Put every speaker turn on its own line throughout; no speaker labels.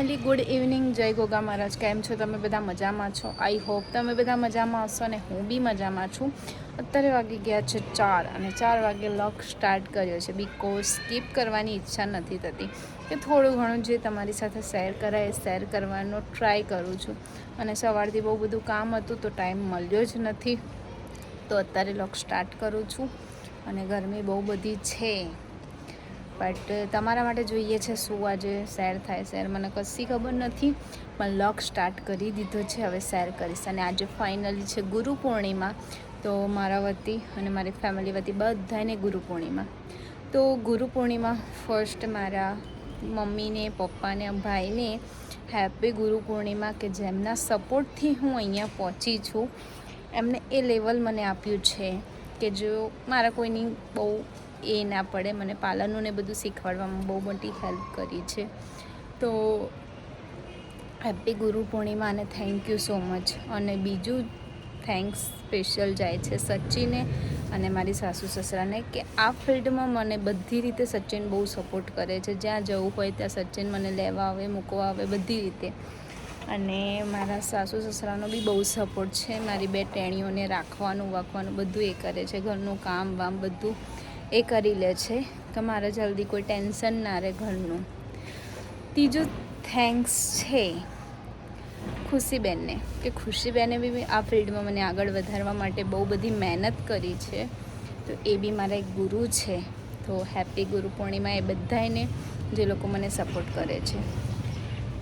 Family, good evening. જય ગોગા મહારાજ. કેમ છો તમે બધા? મજામાં છો? આઈ હોપ તમે બધા મજામાં હશો અને હું બી મજામાં છું. અત્યારે વાગી ગયા છે 4 અને 4 વાગે વ્લોગ સ્ટાર્ટ કર્યો છે બિકોઝ સ્કીપ કરવાની ઈચ્છા નથી થતી કે થોડું ઘણું જે તમારી સાથે શેર કરાય એ શેર કરવાનો ટ્રાય કરું છું. અને સવારથી બહુ બધું કામ હતું તો ટાઈમ મળ્યો જ નથી, તો અત્યારે વ્લોગ સ્ટાર્ટ કરું છું. અને ગરમી બહુ બધી છે, બટ તમારા માટે જોઈએ છે શું આજે શેર થાય. શેર મને કશી ખબર નથી, પણ વ્લોગ સ્ટાર્ટ કરી દીધો છે, હવે શેર કરીશ. અને આજે ફાઇનલી છે ગુરુ પૂર્ણિમા, તો મારા વતી અને મારી ફેમિલી વતી બધાને ગુરુ પૂર્ણિમા. તો ગુરુ પૂર્ણિમા ફર્સ્ટ મારા મમ્મીને, પપ્પાને, ભાઈને હેપી ગુરુ પૂર્ણિમા, કે જેમના સપોર્ટથી હું અહીંયા પહોંચી છું. એમને એ લેવલ મને આપ્યું છે કે જો મારા કોઈની બહુ એ ના પડે. મને પાર્લરનું ને બધું શીખવાડવામાં બહુ મોટી હેલ્પ કરી છે. તો હેપી ગુરુ પૂર્ણિમા અને થેન્ક યુ સો મચ. અને બીજું થેન્ક્સ સ્પેશિયલ જાય છે સચિને અને મારી સાસુ સસરાને, કે આ ફિલ્ડમાં મને બધી રીતે સચિન બહુ સપોર્ટ કરે છે. જ્યાં જવું હોય ત્યાં સચિન મને લેવા આવે, મૂકવા આવે, બધી રીતે. અને મારા સાસુ સસરાનો બી બહુ સપોર્ટ છે. મારી બે ટેણીઓને રાખવાનું વાંકવાનું બધું એ કરે છે. ઘરનું કામ વામ બધું એ કરી લે છે કે મારે જલ્દી કોઈ ટેન્શન ના રહે ઘરનું. ત્રીજું થેન્ક્સ છે ખુશીબેનને, કે ખુશીબેને બી આ ફિલ્ડમાં મને આગળ વધારવા માટે બહુ બધી મહેનત કરી છે. તો એ બી મારા એક ગુરુ છે. તો હેપી ગુરુ પૂર્ણિમા એ બધાને જે લોકો મને સપોર્ટ કરે છે.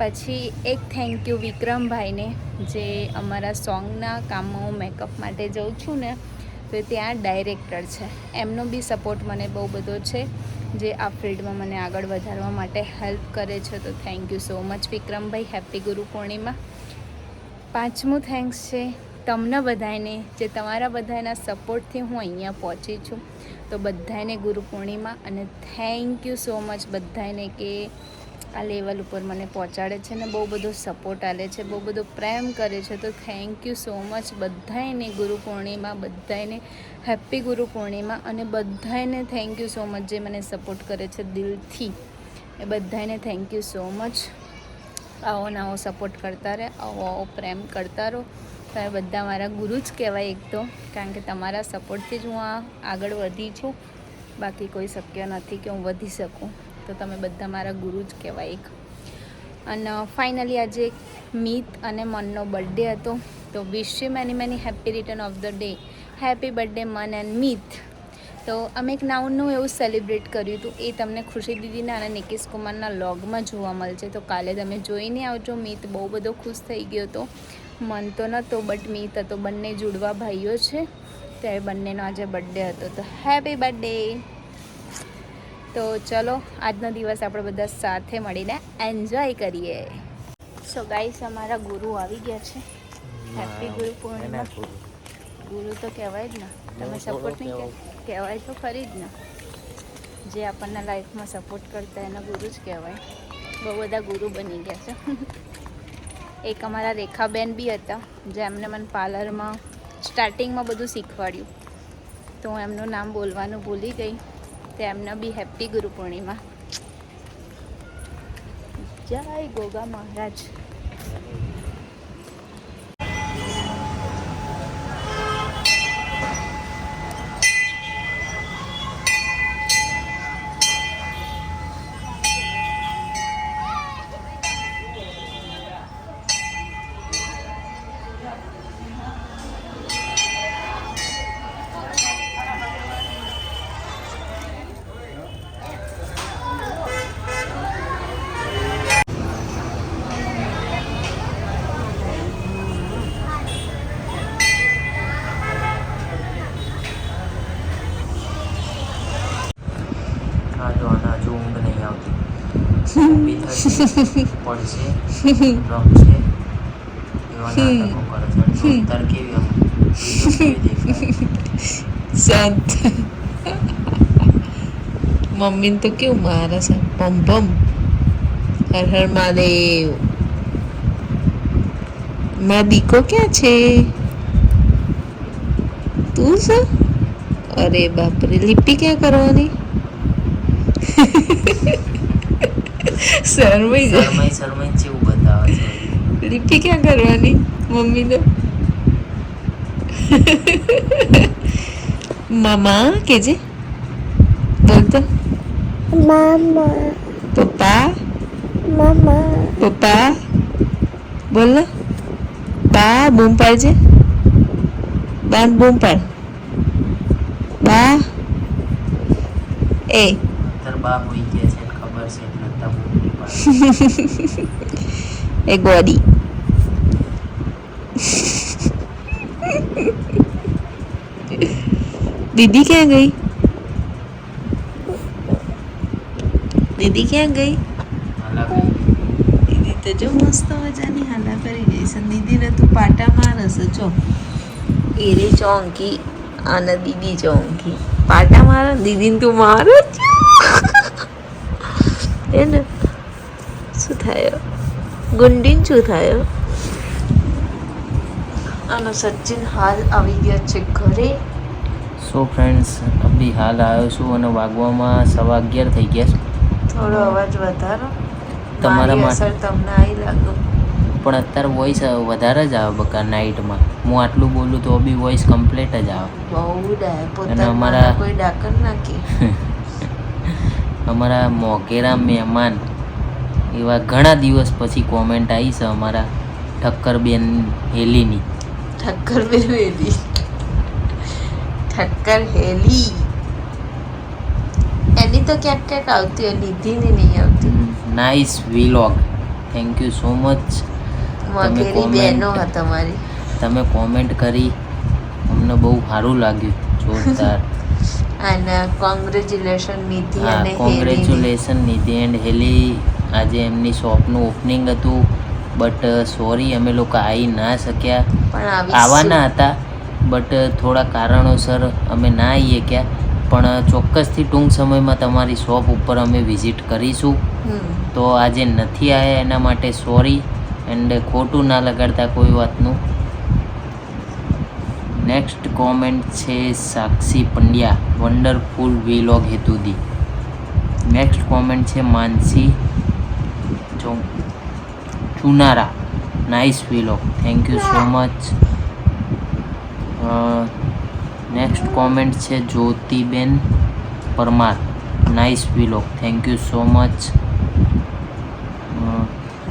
પછી એક થેન્ક યુ વિક્રમભાઈને, જે અમારા સોંગના કામમાં હું મેકઅપ માટે જાઉં છું ને, તો ત્યાં ડાયરેક્ટર છે. એમનો બી સપોર્ટ મને બહુ બધો છે, જે આ ફિલ્ડમાં મને આગળ વધારવા માટે હેલ્પ કરે છે. તો thank you so much Vikrambhai. Happy Guru Purnima. પાંચમું થેન્ક્સ છે તમને બધાને, જે તમારા બધાના સપોર્ટથી હું અહીંયા પહોંચી છું. તો બધાને ગુરુ પૂર્ણિમા અને થેન્ક યુ સો મચ બધાને, કે આ લેવલ ઉપર મને પહોંચાડે છે ને બહુ બધો સપોર્ટ આલે છે, બહુ બધો પ્રેમ કરે છે. તો થેન્ક યુ સો મચ બધાને. ગુરુ પૂર્ણિમા બધાને હેપી ગુરુ પૂર્ણિમા. અને બધાને થેન્ક યુ સો મચ જે મને સપોર્ટ કરે છે દિલથી, એ બધાને થેન્ક યુ સો મચ. આવો ને આવો સપોર્ટ કરતા રહે, આવો આવો પ્રેમ કરતા રહો. તમે બધા મારા ગુરુ જ કહેવાય એક તો, કારણ કે તમારા સપોર્ટથી જ હું આગળ વધી છું. બાકી કોઈ શક્ય નથી કે હું વધી શકું. તો તમે બધા મારા ગુરુ જ કહેવાય એક. અને ફાઇનલી આજે મિત અને મનનો બર્થડે હતો, તો wish you many many happy return of the day. Happy birthday મન એન્ડ મિત. તો અમે એક નાનું એવું સેલિબ્રેટ કર્યું હતું, એ તમને ખુશી દીદીના અને નિકેશ કુમારના વ્લોગમાં જોવા મળશે. તો કાલે તમે જોઈને આવજો. મિત બહુ બધો ખુશ થઈ ગયો હતો, મન તો નહોતો બટ મિત હતો. બંને જુડવા ભાઈઓ છે, ત્યારે બંનેનો આજે બર્થડે હતો. તો હેપી બર્થડે. તો ચલો આજનો દિવસ આપણે બધા સાથે મળીને એન્જોય કરીએ. સો ગાઈસ, અમારા ગુરુ આવી ગયા છે. હેપી ગુરુ પૂર્ણિમા. ગુરુ તો કહેવાય જ ને, તમે સપોર્ટ નહીં કહેવાય તો ખરી જ ને. જે આપણને લાઈફમાં સપોર્ટ કરતા એના ગુરુ જ કહેવાય. બહુ બધા ગુરુ બની ગયા છે. એક અમારા રેખાબેન બી હતા, જે એમને મને પાર્લરમાં સ્ટાર્ટિંગમાં બધું શીખવાડ્યું. તો હું એમનું નામ બોલવાનું ભૂલી ગઈ. તો એમને બી હેપી ગુરુ પૂર્ણિમા. જય ગોગા મહારાજ.
શાંત. મમ્મીને તો કેવું મારે છે, ભમ ભમ. હર હર મહાદેવ. મારા દીકો ક્યાં છે? તું છે? અરે બાપરે, લીપી ક્યાં કરવાની? શરમાઈ જાય.
શરમાઈ જેવું બતાવે છે.
લીટી ક્યાં કરવાની મમ્મીને? મામા કેજે, બોલતો
Mama,
પપ્પા,
mama,
પપ્પા બોલ ને. બા બૂમ પાડજે, બા બૂમ પાડ. બા એ
અત્યારે બા હોઈ ગયા છે ખબર છે એટલે અત્યારે મોટી પાડે.
એ ગોડી. દીદી ક્યાં ગઈ? દીદી ક્યાં ગઈ?
હાલા ગઈ.
દીદી તો જો મસ્ત મજાની હાલા કરી ગઈ છે. દીદીને તું પાટા મારસ જો. એરે ચોંકી અને દીદી ચોંકી. પાટા મારે દીદીને તું મારે એ ને શું થયો? ગુંડીન શું થયો? આનો સચિન હાલ આવી ગયા છે ઘરે.
સો ફ્રેન્ડ્સ અભી હાલ આવ્યો છું અને વાગવામાં 11:15 થઈ ગયા છે.
થોડો અવાજ વધારો.
તમારા
મારી
માટે
અસર તમને આવી લાગુ.
પણ અત્યારે વોઇસ વધારે જ આવે બકા નાઇટમાં. હું આટલું બોલું તો બી વોઇસ કમ્પ્લીટ જ આવે.
બહુ ડાય
અને
પોતાના
અમારા-
કોઈ ડાકર નાખી.
અમારા મોગેરા મહેમાન એવા ઘણા દિવસ પછી કોમેન્ટ આવી છે અમારા ઠક્કરબેન હેલીની.
ઠક્કર બેવેલી, ઠક્કર હેલી. એની તો ક્યાંક ક્યાંક આવતી હોય, નિધિની નહીં આવતી.
Nice vlog. Thank you so much.
મગેરી
comment-
બહેનો હતા તમારી.
તમે કોમેન્ટ કરી અમને બહુ સારું લાગ્યું. જોરદાર.
અને કોંગ્રેચ્યુલેશન નિધિ
હા,
અને હેલી.
કોંગ્રેચ્યુલેશન નિધિ એન્ડ હેલી. આજે એમની શોપનું ઓપનિંગ હતું બટ સોરી અમે લોકો આવી ના શક્યા.
પણ
આવવાના હતા બટ થોડા કારણોસર અમે ના આવીએ ક્યાં. પણ ચોક્કસથી ટૂંક સમયમાં તમારી શોપ ઉપર અમે વિઝિટ કરીશું. તો આજે નથી આવ્યા એના માટે સોરી એન્ડ ખોટું ના લગાડતા કોઈ વાતનું. નેક્સ્ટ કોમેન્ટ છે સાક્ષી પંડ્યા, વન્ડરફુલ વ્લોગ હેતુદી. નેક્સ્ટ કોમેન્ટ છે Mansi Chunara, nice vlog. Thank you so much. Next comment છે જ્યોતિબેન Parmar, nice vlog. Thank you so much.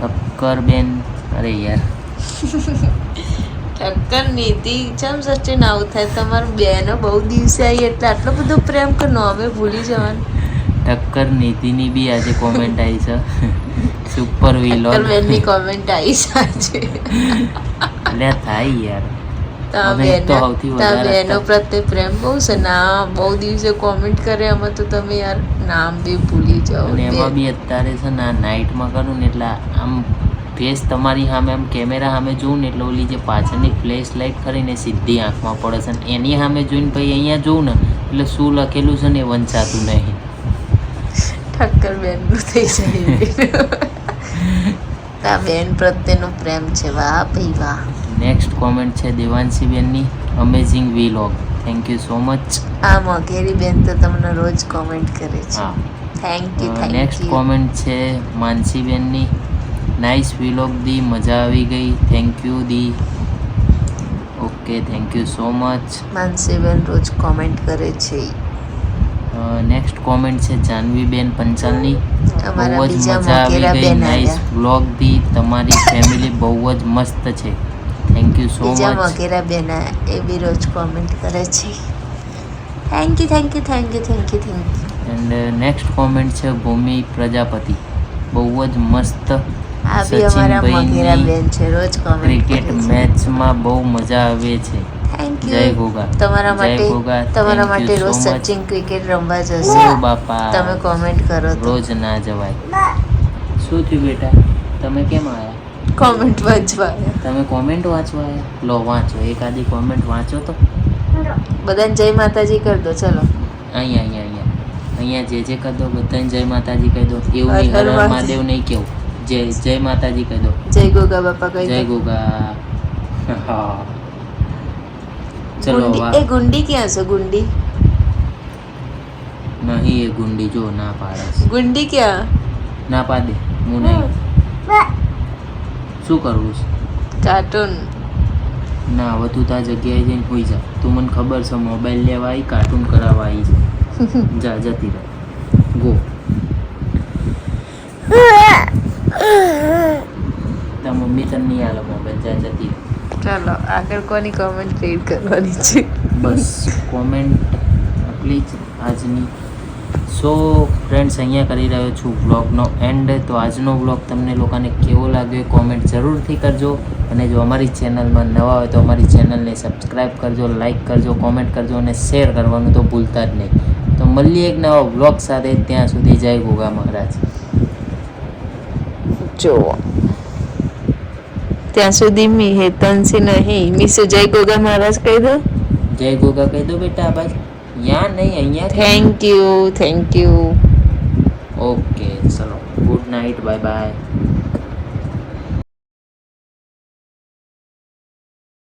ઠક્કરબેન, અરે યાર
ઠક્કર નિધિ ચમ સચિન આવું થાય? તમારું બહેનો બહુ દિવસે આવી એટલે આટલો બધો પ્રેમ કે અમે ભૂલી જવાનું.
ઠક્કર નિધિની બી આજે કોમેન્ટ આવી છે. Super vlog.
ઠક્કર બેનની કોમેન્ટ આવી છે આજે.
એટલે થાય યાર.
તા
અમે એક તો સૌથી વધારે
બહેનો
હતા.
પ્રત્યે પ્રેમ બહુ છે. ના બહુ દિવસે કોમેન્ટ કરે એમાં તો તમે યાર નામ બી ભૂલી જાઓ.
અને એમાં બી અત્યારે છે ને નાઇટમાં કરું ને એટલે આમ ફેસ તમારી સામે આમ કેમેરા સામે જોઉં ને એટલે ઓલી જે પાછળની ફ્લેશ લાઇટ ખરીને સીધી આંખમાં પડે છે. અને એની સામે જોઈને ભાઈ અહીંયા જોઉં ને એટલે શું લખેલું છે ને એ વંચાતું નહીં.
ઠક્કર બેનનું થઈ જાય. તા બેન પ્રત્યેનો પ્રેમ છે. વાહ ભાઈ વાહ.
નેક્સ્ટ કોમેન્ટ છે દેવાંશીબેનની, amazing vlog. Thank you so much.
આ મગેરી બેન તો તમને રોજ કોમેન્ટ કરે છે.
હા.
Thank you
next
thank you.
Comment છે માનસીબેનની, નાઇસ વ્લોગ દી, મજા આવી ગઈ. થેન્ક યુ દી. Okay, thank you so much.
માનસીબેન રોજ કોમેન્ટ કરે છે.
નેક્સ્ટ કોમેન્ટ છે જાનવીબેન પંચાલની,
અમારા
બહુ જ
બીજા
મજા આવી
મોગેરા
ગઈ.
બેન
નાઇસ
આવ્યા.
વ્લોગ દી, તમારી ફેમિલી બહુ જ મસ્ત છે. થેન્ક યુ સો
બીજા
મચ.
મગેરા બેન આયા, એ બી રોજ કોમેન્ટ કરે છે. Thank you thank you thank you thank you thank you.
And next comment છે ભૂમિ પ્રજાપતિ, બહુ જ મસ્ત.
આ બી અમારા મગેરા
સચિનભાઈની
બેન છે, રોજ કોમેન્ટ કરે
ક્રિકેટ
છે.
મેચમાં બહુ મજા આવે છે.
થેન્ક
જય
યુ.
ગોગા.
તમારા
જય
માટે
ગોગા.
તમારા
Thank
માટે
you
રોજ
so much.
સચિન ક્રિકેટ રમવા જશે.
ઓ બાપા,
તમે કોમેન્ટ કરો તો
રોજ ના જવાય. શું થયું બેટા? તમે કેમ આવ્યા?
કોમેન્ટ વાંચવા આવ્યા.
તમે કોમેન્ટ વાંચવા આવ્યા? લો વાંચો, એક આદી કોમેન્ટ વાંચો તો.
બધાને જય માતાજી કરી દો. ચલો
અહીંયા જે કહી દો બધાને જય માતાજી કહી દો. એવું નહીં
હર હર
હર હર
મહાદેવ.
મહાદેવ નહીં કેવું. જય માતાજી કહી દો.
જય ગોગા બાપા કહી
જય
દો.
ગોગા. હા, ચલો
ગુંડી,
વાહ.
એ ગુંડી ક્યાં છે? ગુંડી
નહીં, એ ગુંડી જો ના પાડે છે.
ગુંડી ક્યાં?
ના પાડે હું નહીં. શું કરવું છે?
કાર્ટૂન.
ના હવે તું તાર જગ્યાએ જઈને હોઈ જા. તું મને ખબર છે મોબાઈલ લેવા આવી કાર્ટૂન કરાવવા આવી છે. જા જતી રહે. ગો. તાર મમ્મી તને નહીં આલે મોબાઈલ. જા જતી રહે.
ચાલો આગળ કોની કોમેન્ટ રીડ કરવાની છે?
બસ કોમેન્ટ આટલી જ આજની. સો ફ્રેન્ડ્સ અહીંયા કરી રહ્યો છું વ્લોગનો એન્ડ. તો આજનો વ્લોગ તમને લોકોને કેવો લાગ્યો એ કોમેન્ટ જરૂરથી કરજો. અને જો અમારી ચેનલમાં નવા હોય તો અમારી ચેનલને સબસ્ક્રાઈબ કરજો, લાઈક કરજો, કોમેન્ટ કરજો અને શેર કરવાનું તો ભૂલતા જ નહીં. તો મળીએ એક નવા વ્લોગ સાથે. ત્યાં સુધી જય ગોગા મહારાજ.
જો ત્યાં સુધી મી હેતનસી નહીં મીસુ જય ગોગા મહારાજ કહી દો.
જય ગોગા કહી દો બેટા. આ બાજુ યા નહીં અહીંયા.
Thank you.
ઓકે ચલો ગુડ નાઇટ. Bye bye.